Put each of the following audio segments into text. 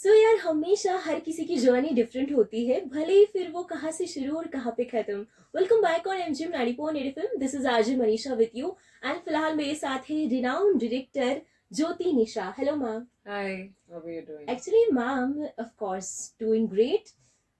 सो यार हमेशा हर किसी की जर्नी डिफरेंट होती है, भले ही फिर वो कहाँ से शुरू और कहाँ पे खत्म। Welcome back on MGM 94 film. This is RJ Manisha with you. And फिलहाल मेरे साथ है renowned director Jyoti Nisha. Hello ma'am. Hi, how are you doing? Actually ma'am of course doing great.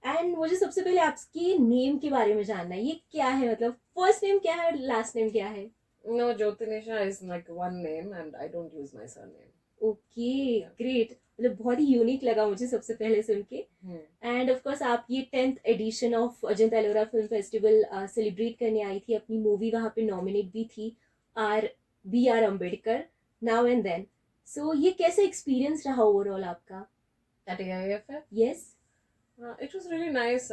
And मुझे सबसे पहले आपकी नेम के बारे में जानना है, ये क्या है, मतलब फर्स्ट नेम क्या है और लास्ट नेम क्या है? No, Jyotinisha is like one name and I don't use my surname. Okay, Yeah. Great. मतलब बहुत ही यूनिक लगा मुझे सबसे पहले सुन के। Hmm. एंड ऑफ कोर्स आप ये 10th edition of Ajanta Ellora film festival celebrate करने आई थी, अपनी मूवी वहाँ पे नॉमिनेट भी थी, R B R Ambedkar, now and then. So ये कैसा एक्सपीरियंस रहा ओवरऑल आपका? At AIFF? यस। It was really nice.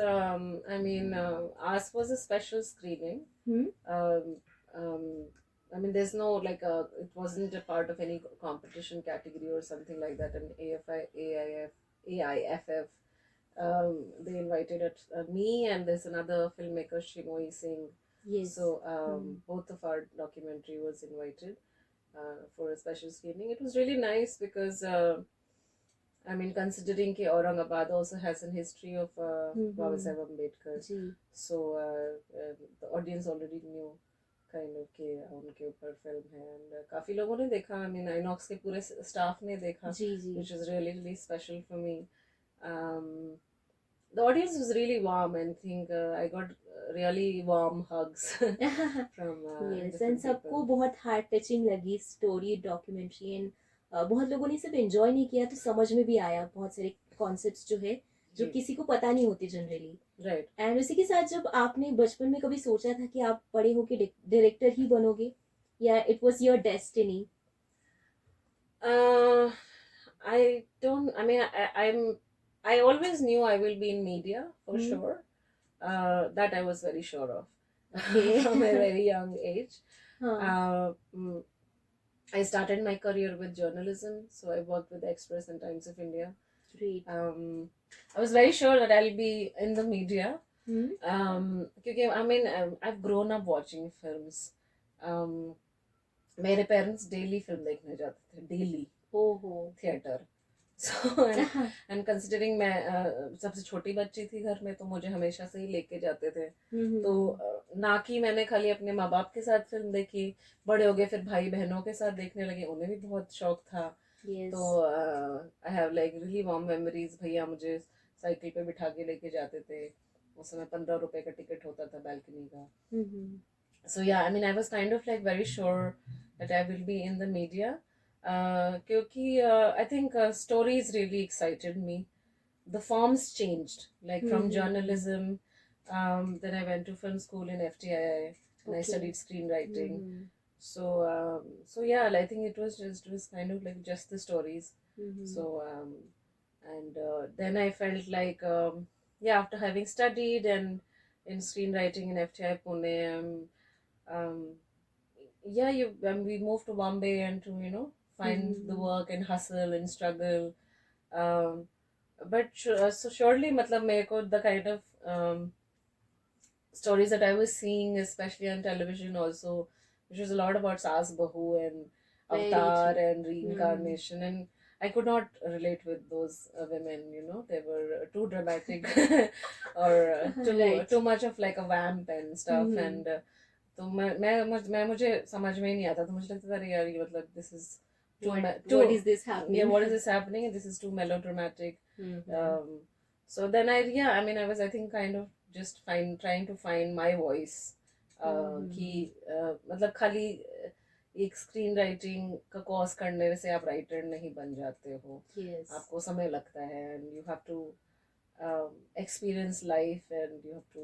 Ours was a special screening. Hmm. Um, um, there's no it wasn't a part of any competition category or something like that. And AIFF, they invited me and there's another filmmaker, Shimoy Singh. Yes. So both of our documentary was invited for a special screening. It was really nice because considering कि Aurangabad also has a history of Baba Saheb Ambedkar, ji. so the audience already knew kind of कि उनके ऊपर film है and काफी लोगों ने देखा. INOX के पूरे स्टाफ ने देखा, जी जी। which was really special for me. Um, the audience was really warm and I think I got really warm hugs from yes, and different सबको people. बहुत हार्ट टचिंग लगी स्टोरी डॉक्यूमेंट्री। एंड बहुत लोगों ने सिर्फ enjoy नहीं किया, तो समझ में भी आया बहुत सारे कॉन्सेप्ट्स जो है, जो जी, किसी को पता नहीं होते जनरली। right. एंड उसी के साथ जब आपने बचपन में कभी सोचा था कि आप बड़े होके डायरेक्टर ही बनोगे, या it was your destiny? Uh, I don't. I always knew I will be in media for hmm. sure. That I was very sure of okay. from a very young age. हाँ। Uh, mm, I started my career with journalism, so I worked with the Express and Times of India. Great. I was very sure that I'll be in the media. हम्म। क्योंकि I've grown up watching films. Um, मेरे parents daily film देखने जाते थे, daily ओहो। Theatre. So and considering मैं सबसे छोटी बच्ची थी घर में, तो मुझे हमेशा से ही लेके जाते थे. तो ना कि मैंने खाली अपने माँ बाप के साथ फिल्म देखी, बड़े हो गए फिर भाई बहनों के साथ देखने लगे, उन्हें भी बहुत शौक था. यस। तो I have like really warm memories. भैया मुझे साइकिल पे बिठा के लेके जाते थे. उस समय 15 रुपए का टिकट होता था बैल्कनी का. So yeah, I was kind of like very sure that I will be in the media. क्योंकि I think stories really excited me. The forms changed, like from journalism. Then I went to film school in FTII and I okay. studied screenwriting. So yeah, I think it was kind of like just the stories. So and then I felt like yeah, after having studied and in screenwriting in FTI Pune, um, yeah, we moved to Bombay and to find the work and hustle and struggle. Um, so surely, matlab, मेरे को the kind of stories that I was seeing, especially on television, also, which was a lot about Saas Bahu and very Avatar true. and reincarnation, and I could not relate with those women. They were too dramatic or right. too much of like a vamp and stuff, and तो मैं मुझे समझ में ही नहीं आता, तो मुझे लगता था अरे यार ये मतलब this is too what is this yeah, happening? what is this happening and this is too melodramatic. So then I was I think kind of just trying to find my voice. कि मतलब खाली एक screen writing का course करने से आप writer नहीं बन जाते हो. यस। आपको समय लगता है and you have to experience life and you have to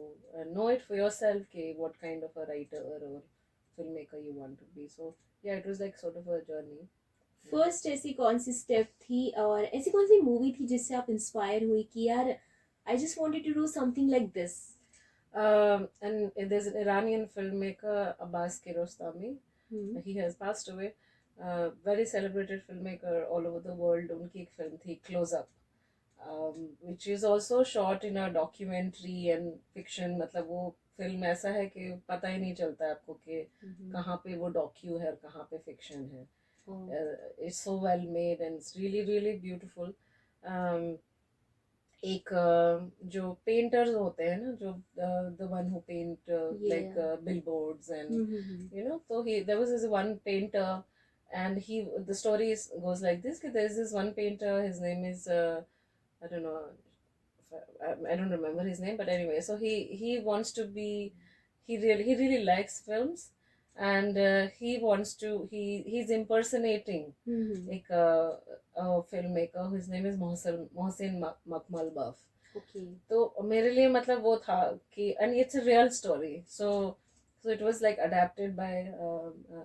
know it for yourself कि what kind of a writer or filmmaker you want to be. So yeah, it was like sort of a journey. First ऐसी कौन see step थी और ऐसी कौन सी movie थी जिससे आप इंस्पायर हुई कि यार I just wanted to do something like this? And there's an Iranian filmmaker, Abbas Kiarostami. He has passed away. Very celebrated filmmaker all over the world. उनकी एक फिल्म थी Close Up, which is also shot in a documentary and fiction. मतलब वो film ऐसा है कि पता ही नहीं चलता है आपको कि कहाँ पे वो डॉक्यू है और कहाँ पे फिक्शन है. It's so well made and it's really beautiful. um, एक जो पेंटर्स होते हैं ना, जो the one who paint like Yeah. Billboards and Mm-hmm. you know, so he there was this one painter, and he the story goes like this, that there's this one painter, his name is I don't know, I don't remember his name, but anyway, so he wants to be, he really likes films, and he wants to, he's impersonating Mm-hmm. एक filmmaker whose name is Mohsin Makmalbaf. Okay. तो मेरे लिए मतलब वो था कि, and it's a real story, so it was like adapted by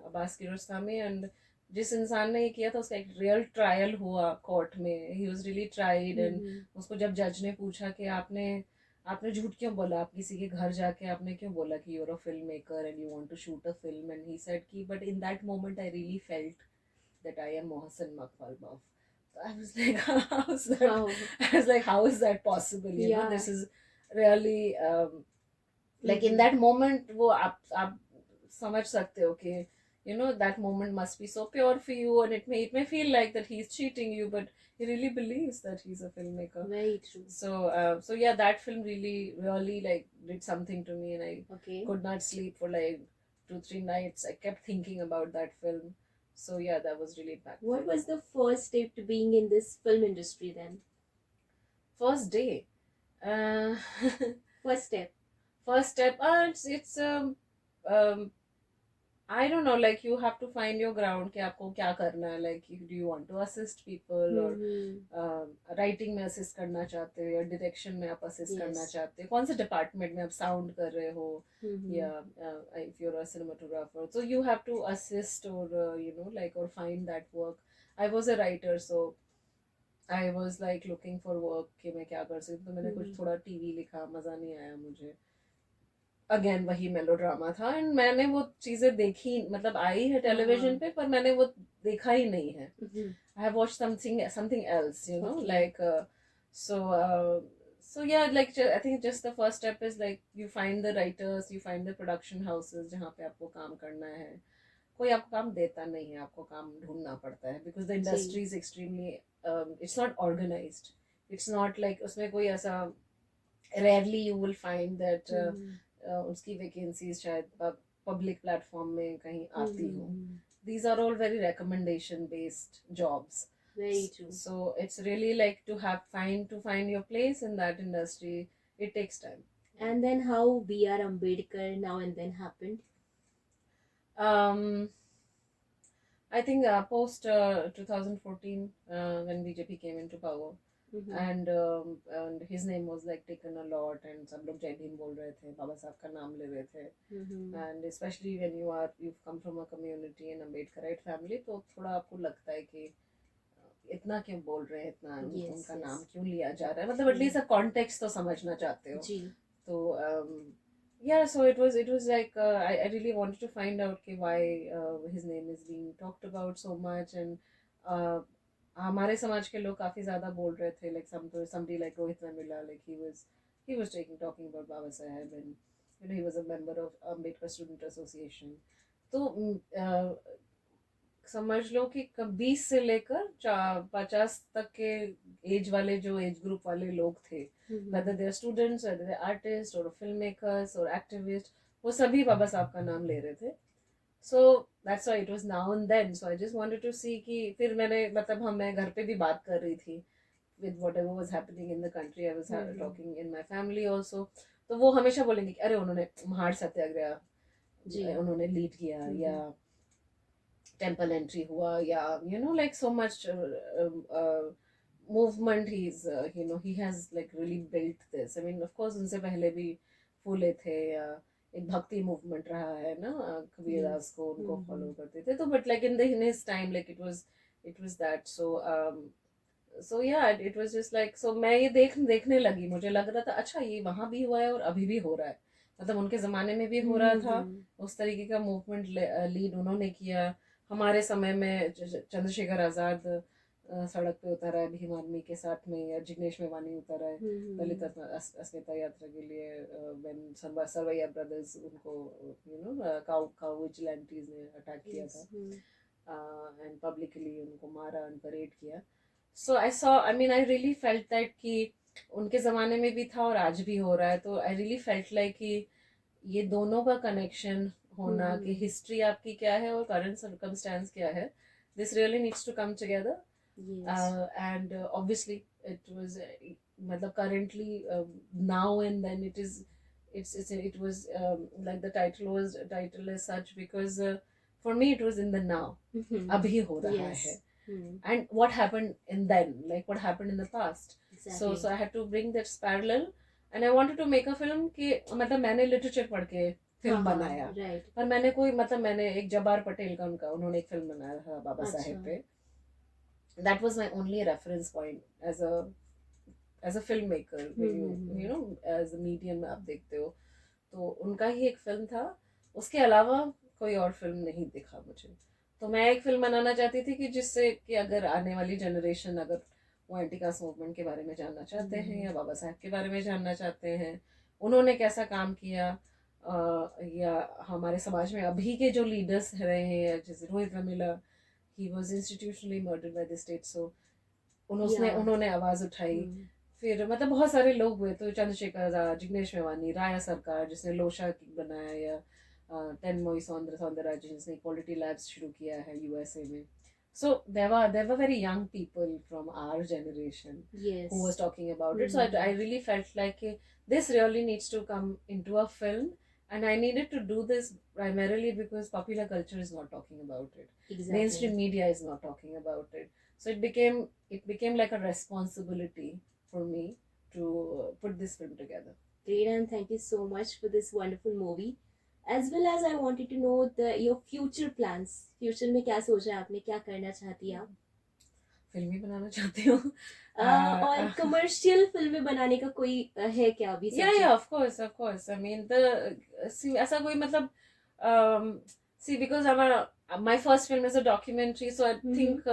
Abbas Kiarostami, and जिस इंसान ने ये किया था उसका एक रियल ट्रायल हुआ कोर्ट में, he was really tried, and Mm-hmm. उसको जब जज ने पूछा कि आपने आपने झूठ क्यों बोला, आप किसी के घर जाके आपने क्यों बोला कि you are a film maker and you want to shoot a film, and he said कि but in that moment I really felt that I am Mohsen Makmalbaf. So I was like, how's that? Wow. I was like, how is that possible? You know, Yeah. this is really like in Mm-hmm. that moment, वो आप समझ सकते हो कि you know that moment must be so pure for you, and it may feel like that he's cheating you, but he really believes that he's a filmmaker. Very true. So yeah, that film really like did something to me, and I Okay. could not sleep for like 2-3 nights. I kept thinking about that film. So yeah, that was really impactful. What was the first step to being in this film industry then? First day? Uh, First step. first step. Um, I don't know. Like you have to find your ground. कि आपको क्या करना है? Like do you want to assist people, or Mm-hmm. Writing में assist करना चाहते हो, या डायरेक्शन में आप असिस्ट करना Yes. चाहते हो, कौन से डिपार्टमेंट में आप साउंड कर रहे हो, Mm-hmm. या if you are a cinematographer, so you have to assist, और यू नो लाइक, और find that work. I was a writer, so I was like looking for work कि मैं क्या कर सकती हूँ. तो मैंने कुछ थोड़ा टीवी लिखा, मज़ा नहीं आया मुझे. अगेन वही मेलोड्रामा था, एंड मैंने वो चीज़ें देखी, मतलब आई है टेलीविजन पे, पर मैंने वो देखा ही नहीं है. Mm-hmm. I have watched something else, you know, Okay. like so so yeah, like I think just the first step is like you find the writers, you find the production houses जहाँ पे आपको काम करना है. कोई आपको काम देता नहीं है, आपको काम ढूंढना पड़ता है, because the industry is extremely it's not organized. It's not like उसमें कोई ऐसा, rarely you will find that उसकी vacancies शायद public platform में कहीं आती हो. These are all very recommendation based jobs. Very true. So it's really like to find your place in that industry. It takes time. And then how B.R. Ambedkar now and then happened? um I think post 2014, when BJP came into power, Mm-hmm. and his name was like taken a lot, and सब लोग जय भीम बोल रहे थे, बाबा साहब का नाम ले रहे थे. Mm-hmm. And especially when you've come from a community in Ambedkarite family, तो थोड़ा आपको लगता है कि इतना क्यों बोल रहे हैं, इतना Yes, उनका yes. नाम क्यों लिया जा रहा है, मतलब एटलीस्ट आप कॉन्टेक्स्ट तो समझना चाहते हो. जी. तो yeah, so it was like I really wanted to find out कि why his name is being talked about so much, and हमारे समाज के लोग काफी ज्यादा बोल रहे थे, like somebody like Rohit Memila, like he was talking about Baba Saheb, and you know he was a member of Ambedkar Student Association. तो समझ लो कि 20 से लेकर 50 तक के एज वाले, जो एज ग्रुप वाले लोग थे, Mm-hmm. whether they're students, whether they're artists or filmmakers or activists, वो सभी बाबा साहब का नाम ले रहे थे. So that's why it was now and then. So I just wanted to see कि फिर मैंने मतलब मैं घर पे भी बात कर रही थी with whatever was happening in the country. I was talking in my family also. तो वो हमेशा बोलेंगे कि अरे उन्होंने महाड़ सत्याग्रह उन्होंने लीड किया, या टेम्पल एंट्री हुआ, या you know like so much movement he has like really built this. I mean of course उनसे पहले भी फूले थे, या एक भक्ति मूवमेंट रहा है ना, कबीरदास को उनको फॉलो करते थे, तो but like in his time like it was that. So yeah, it was just like, so मैं ये देखने लगी, मुझे लग रहा था अच्छा ये वहाँ भी हुआ है और अभी भी हो रहा है, मतलब उनके ज़माने में भी हो रहा था, उस तरीके का मूवमेंट लीड उन्होंने किया. हमारे समय में चंद्रशेखर आज़ाद सड़क पे उतर है भीम आर्मी के साथ में, या जिग्नेश मेवानी उतर है दलित अस्मिता यात्रा के लिए, व्हेन सरवैया ब्रदर्स उनको काउ विजिलेंटीज ने अटैक किया था, एंड पब्लिकली उनको मारा एंड परेड किया. so I saw, I mean, I really felt that कि उनके ज़माने में भी था और आज भी हो रहा है, तो I really felt like कि ये दोनों का कनेक्शन होना, कि हिस्ट्री आपकी क्या है और करंट सर्कमस्टेंस क्या है, this really needs to come together. Yes. And obviously it was मतलब currently now and then it was like the title is such because for me it was in the now, अभी हो रहा Yes. है, and what happened in then, like what happened in the past. Exactly. So I had to bring this parallel, and I wanted to make a film कि मतलब मैंने literature पढ़ के film बनाया, Right. पर मैंने कोई मतलब मैंने एक जब्बार पटेल का उन्होंने एक फिल्म बनाया था बाबा अच्छा. साहेब पे. That was my only reference point as a filmmaker, when you know, as a medium आप देखते हो, तो उनका ही एक फिल्म था, उसके अलावा कोई और फिल्म नहीं दिखा मुझे. तो मैं एक फिल्म बनाना चाहती थी कि जिससे कि अगर आने वाली जनरेशन अगर वो एंटी कास्ट मूवमेंट के बारे में जानना चाहते हैं या बाबा साहब के बारे में जानना चाहते हैं, उन्होंने कैसा काम किया, या हमारे समाज में अभी के जो लीडर्स रहे हैं, जैसे Rohit Ramila, he was institutionally murdered by the state, so उन्होंने आवाज उठाई. फिर मतलब बहुत सारे लोग हुए, तो चंद्रशेखर आजाद, जिग्नेश मेवानी, राया सरकार जिसने लोशा बनाया, या तेनमोई सौंदरराजन जिसने इक्वालिटी लैब्स शुरू किया है यूएसए में. So there were very young people from our generation Yes. who was talking about it. So I really felt like this really needs to come into a film, and I needed to do this primarily because popular culture is not talking about it. Exactly. Mainstream media is not talking about it. So it became like a responsibility for me to put this film together. Great, and thank you so much for this wonderful movie. As well as I wanted to know your future plans. Future में क्या सोचा है आपने, क्या करना चाहती हैं आप? फिल्म ही बनाना चाहती हूँ. और कमर्शियल फिल्में बनाने का कोई है क्या अभी? Yeah, of course. I mean, see, ऐसा कोई मतलब see, because my first film is a documentary, so I think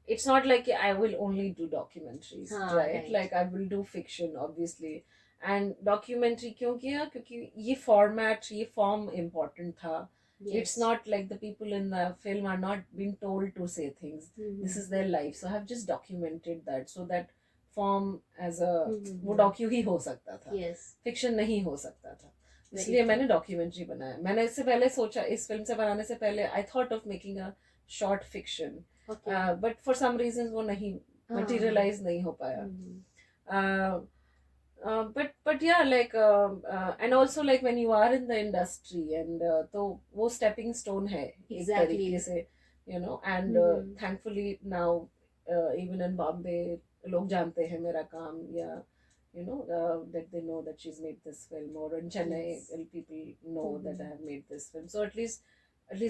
it's not like I will only do documentaries, right? Like I will do fiction, obviously. And documentary क्यों किया? क्योंकि ये format, ये form important था. Yes. It's not like the people in the film are not being told to say things. This is their life, so I have just documented that, so that form as a वो docu ही हो सकता था. Yes. Fiction नहीं हो सकता था, इसलिए मैंने डॉक्यूमेंट्री बनाया. मैंने इससे पहले सोचा, इस फिल्म से बनाने से पहले I thought of making a short fiction, but for some reasons वो नहीं मटेरियलाइज नहीं हो पाया. But yeah, like and also like when you are in the industry, and तो वो stepping stone है एक तरीके से, you know, and thankfully now even in Bombay लोग जानते हैं मेरा काम, या you know, that they know that she's made this film, or in Chennai people know that I have made this film. So at least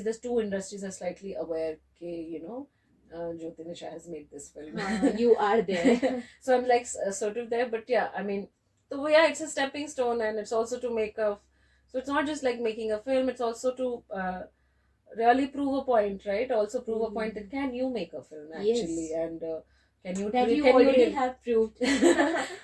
these two industries are slightly aware कि you know, Jyoti Nisha has made this film. You are there. So I'm like sort of there, but yeah, I mean, so yeah, it's a stepping stone, and it's also to make a, so it's not just like making a film, it's also to really prove a point, right? Also prove a point that can you make a film actually. Yes. And can you already have proved.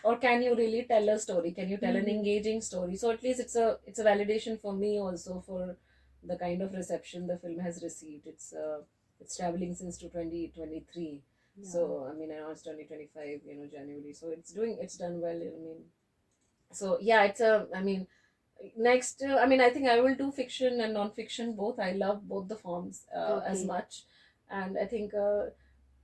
Or can you really tell a story, can you tell an engaging story? So at least it's a validation for me also, for the kind of reception the film has received. It's traveling since 2023. Yeah. So I mean, I know it's 2025, you know, January, so it's done well, I mean. So yeah, I mean, next I mean, I think I will do fiction and non-fiction both. I love both the forms as much, and I think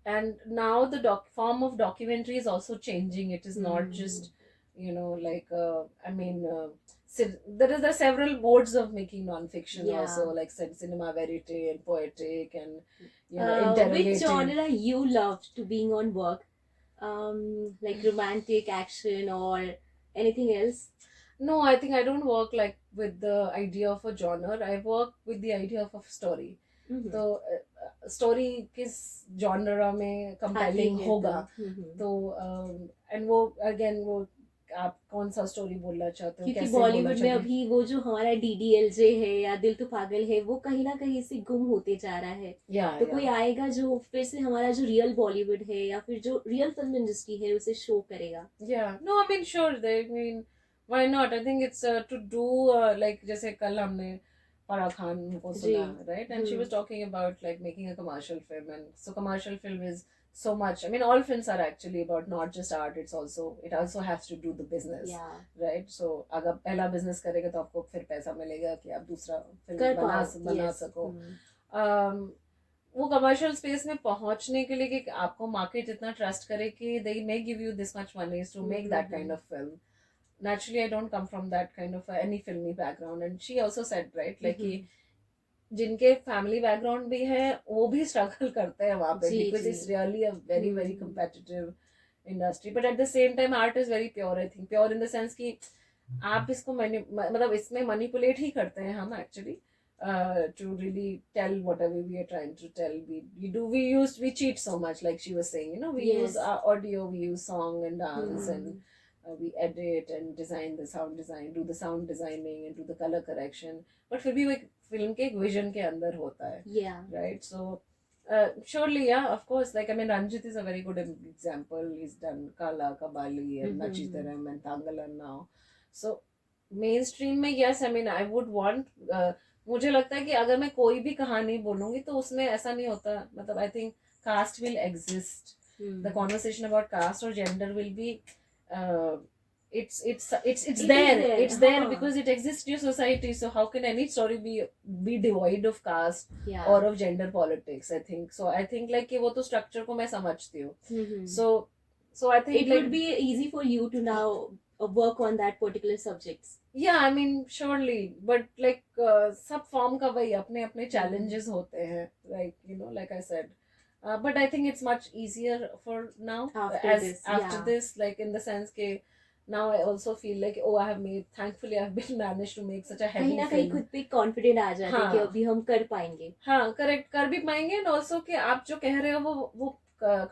and now the form of documentary is also changing. It is not just, you know, like I mean, there are several modes of making non-fiction also, like cinema verite and poetic and, you know, interrogative. Which genre you loved to being on work? Like romantic, action, or anything else? No, I think I don't work like with the idea of a genre. I work with the idea of a story. तो story किस genre में compelling होगा, तो and वो again वो आप कौन सा स्टोरी बोलना चाहते हो, क्योंकि बॉलीवुड में अभी वो जो हमारा DDLJ है या दिल तो पागल है, वो कहीं ना कहीं से गुम होते जा रहा है. तो कोई आएगा जो फिर से हमारा जो रियल बॉलीवुड है या फिर जो रियल फिल्म इंडस्ट्री है उसे शो करेगा. No I mean sure, I mean why not. I think it's to do like जैसे कल हमने Farah Khan को सुना, right? And she was talking about like making a commercial film, and so commercial film is so much. I mean, all films are actually about not just art, it also has to do the business, Yeah. right? So अगर पहला business करेगा तो आपको फिर पैसा मिलेगा कि आप दूसरा फिल्म कर बना पाओ, बना yes. सको। वो कमर्शियल स्पेस में पहुंचने के लिए कि आपको मार्केट इतना ट्रस्ट करे कि they may give you this much money to make that kind of film. Naturally, I don't come from that kind of any filmy background, and she also said, right, like कि जिनके family background भी है वो भी struggle करते हैं वहाँ पे, जी, बिकॉज जी। It's really a very very competitive industry, but at the same time art is very pure. I think pure in the sense कि आप इसको मतलब इसमें मैनिपुलेट ही करते हैं हम actually to really tell whatever we are trying to tell. We cheat so much, like she was saying, you know, we use Yes. audio, we use song and dance, and we edit and design the sound design, do the sound designing and do the color correction, but फिर भी वो एक film के एक vision के अंदर होता है, Yeah. right? So surely, yeah, of course, like I mean, Ranjit is a very good example. He's done Kala, Kabali and Nachidaram and Tangalan now. So mainstream में, yes, I mean, I would want मुझे लगता है कि अगर मैं कोई भी कहानी बोलूंगी तो उसमें ऐसा नहीं होता, मतलब I think caste will exist, the conversation about caste और gender will be it's there because it exists in your society. So how can any story be devoid of caste or of gender politics? I think so. I think like कि वो तो structure को मैं समझती हूँ. So I think it would be easy for you to now work on that particular subjects. Yeah, I mean, surely, but like सब form का वही अपने अपने challenges होते हैं, like you know, like I said. But I think it's much easier for now after this, like in the sense कि now I also feel like, oh, thankfully I've been managed to make such a heavy कहीं ना कहीं खुद पे confident आ जाते हैं कि अभी हम कर पाएंगे। हाँ, correct, कर भी पाएंगे, and also कि आप जो कह रहे हो वो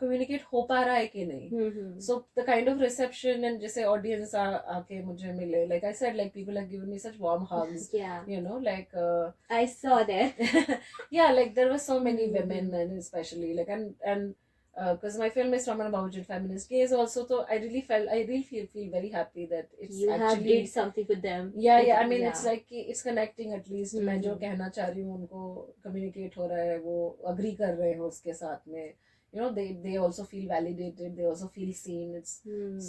communicate हो पा रहा है कि नहीं. So the kind of reception and जैसे audience आके मुझे मिले, like I said, like people have given me such warm hugs. You know, like I saw that. Yeah, like there were so many women, and especially like and because my film is from an Bahujan feminist gaze also, so I really feel very happy that it's you actually have did something with them. Yeah, I mean, it's like it's connecting at least. मैं जो कहना चाह रही हूँ उनको communicate हो रहा है, वो agree कर रहे हैं उसके साथ में. You know, they also feel validated, they also feel seen. It's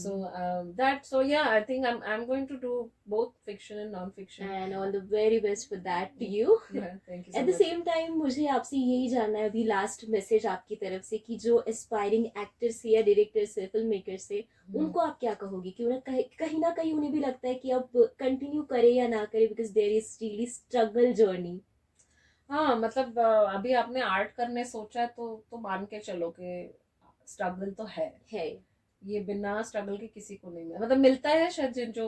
so yeah, I think I'm going to do both fiction and non-fiction, and all the very best for that to you. Thank you so At the much. same time मुझे आपसे यही जानना है अभी last message आपकी तरफ से कि जो एस्पायरिंग एक्टर्स से या डायरेक्टर से फिल्म मेकर से उनको आप क्या कहोगे कि उन्हें कहीं ना कहीं उन्हें भी लगता है कि अब कंटिन्यू करे या ना करे because there is really struggle journey. हाँ, मतलब अभी आपने आर्ट करने सोचा तो मान के चलो कि स्ट्रगल तो है ये बिना स्ट्रगल के किसी को नहीं मतलब मिलता है शायद जिन जो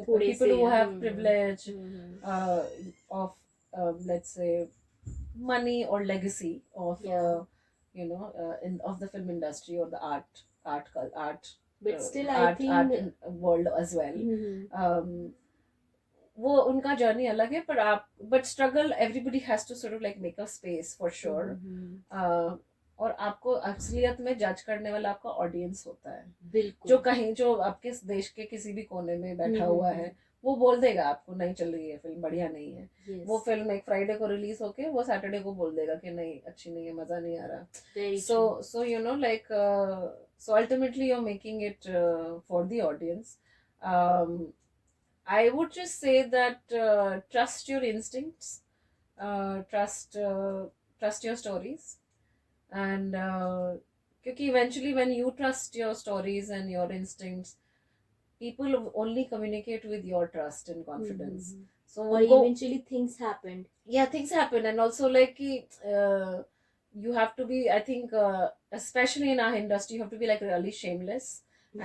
people who have privilege of let's say money or legacy of you know of the film industry or the art but still I think art world as well. वो उनका जर्नी अलग है but struggle everybody has to sort of like make a space for sure. और आपको असलियत में जज करने वाला आपका ऑडियंस होता है. बिल्कुल. जो आपके देश के किसी भी कोने में बैठा हुआ है वो बोल देगा आपको नहीं चल रही है फिल्म, बढ़िया नहीं है. वो फिल्म एक फ्राइडे को रिलीज होके वो सैटरडे को बोल देगा कि नहीं अच्छी नहीं है, मजा नहीं आ रहा. So you know like so ultimately you are making it for the audience. I would just say that trust your instincts, trust your stories, and because eventually when you trust your stories and your instincts, people only communicate with your trust and confidence. So eventually things happened. Yeah, things happen, and also like you have to be, I think, especially in our industry, you have to be like really shameless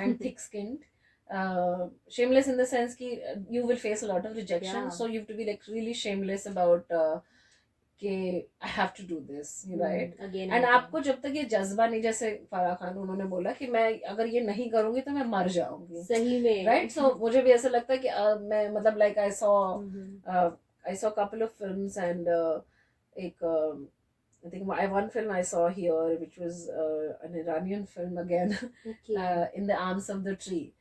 and thick-skinned. Shameless in the sense कि you will face a lot of rejection, so you have to be like really shameless about कि I have to do this, right? And आपको जब तक ये जज्बा नहीं, जैसे फराह खान उन्होंने बोला कि मैं अगर ये नहीं करूंगी तो मैं मर जाऊंगी, सही में, right? So मुझे भी ऐसा लगता है कि मैं मतलब like I saw couple of films and एक I think one film I saw here which was an Iranian film again, In the Arms of the Tree.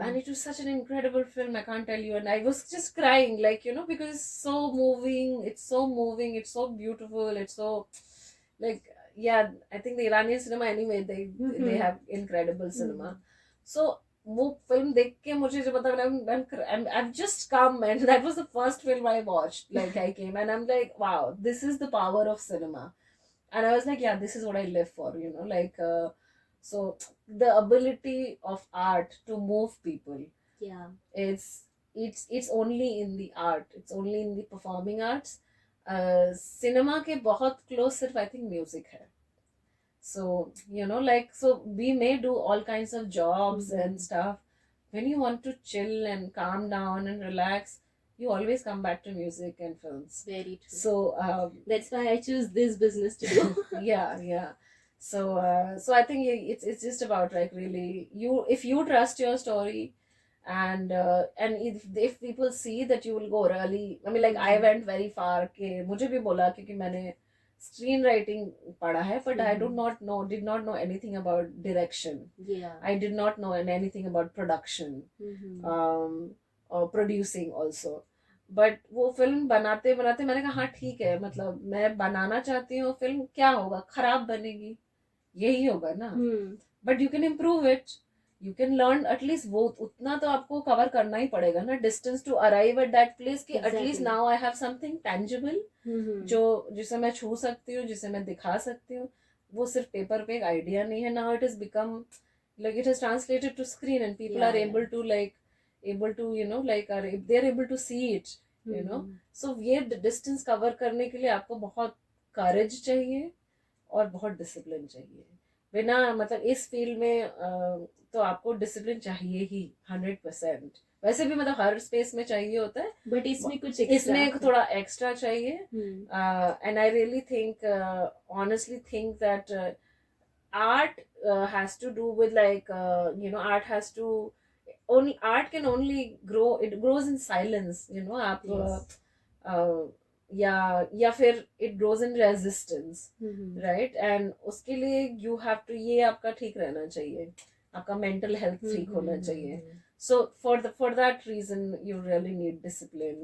And it was such an incredible film, I can't tell you, and I was just crying, like, you know, because it's so moving, it's so beautiful, it's so like, yeah, I think the Iranian cinema anyway, they Mhm. have incredible cinema. Mhm. So वो film देख के मुझे जो पता I've just come and that was the first film I watched. Like I came and I'm like, wow, this is the power of cinema. And I was like, yeah, this is what I live for, you know, like so the ability of art to move people, Yeah. it's it's only in the art, it's only in the performing arts. Cinema के बहुत close सिर्फ I think music है. So you know, like, so we may do all kinds of jobs Mhm. and stuff. When you want to chill and calm down and relax, you always come back to music and films. Very true. So That's why I choose this business to do. yeah. So I think it's just about like really you, if you trust your story, and if people see that you will go really, I mean, like I went very far के मुझे भी बोला क्योंकि मैंने screen writing पढ़ा है, but I did not know anything about direction. Yeah. I did not know anything about production, or producing also. But वो film बनाते बनाते मैंने कहा हाँ ठीक है, मतलब मैं बनाना चाहती हूँ फिल्म, क्या होगा, खराब बनेगी, यही होगा ना, but you can improve it, you can learn at least, वो उतना तो आपको कवर करना ही पड़ेगा ना, distance to arrive at that place कि at least now I have something tangible जो जिसे मैं छू सकती हूँ, जिसे मैं दिखा सकती हूँ. वो सिर्फ पेपर पे एक आइडिया नहीं है. Now it is become like it has translated to screen and people are able to you know, like they're able to see it, you know. So ये distance cover करने के लिए आपको बहुत courage चाहिए और बहुत डिसिप्लिन चाहिए. बिना मतलब इस फील्ड में तो आपको डिसिप्लिन चाहिए ही 100%. वैसे भी मतलब हर स्पेस में चाहिए होता है, बट इसमें कुछ इसमें थोड़ा एक्स्ट्रा चाहिए. And I really think, honestly think that art has to do with like you know, art has to only, art can only grow, it grows in silence, you know. आप या फिर it grows in resistance, right? and उसके लिए you have to, ये आपका ठीक रहना चाहिए, आपका mental health ठीक होना चाहिए. So for that reason you really need discipline.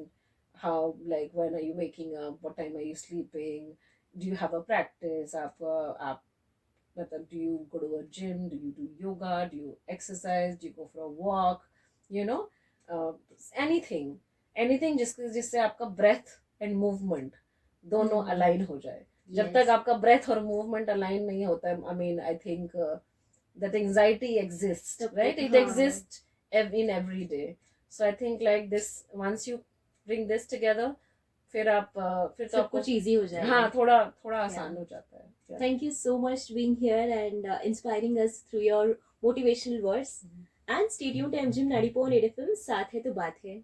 How, like, when are you waking up, what time are you sleeping, do you have a practice, आप मतलब do you go to a gym, do you do yoga, do you exercise, do you go for a walk, you know, uh, anything जिससे आपका breath and movement दोनों align हो जाए. जब तक आपका breath और movement अलाइन नहीं होता है, I mean, I think that anxiety exists, right? It exists in every day. So I think like this, once you bring this together, फिर आप फिर तो सब कुछ इजी हो जाएगा. हाँ, थोड़ा थोड़ा आसान हो जाता है. Thank you so much being here and inspiring us through your motivational words. And stay tuned to MGM 90.8 FM. साथ है तो बात है.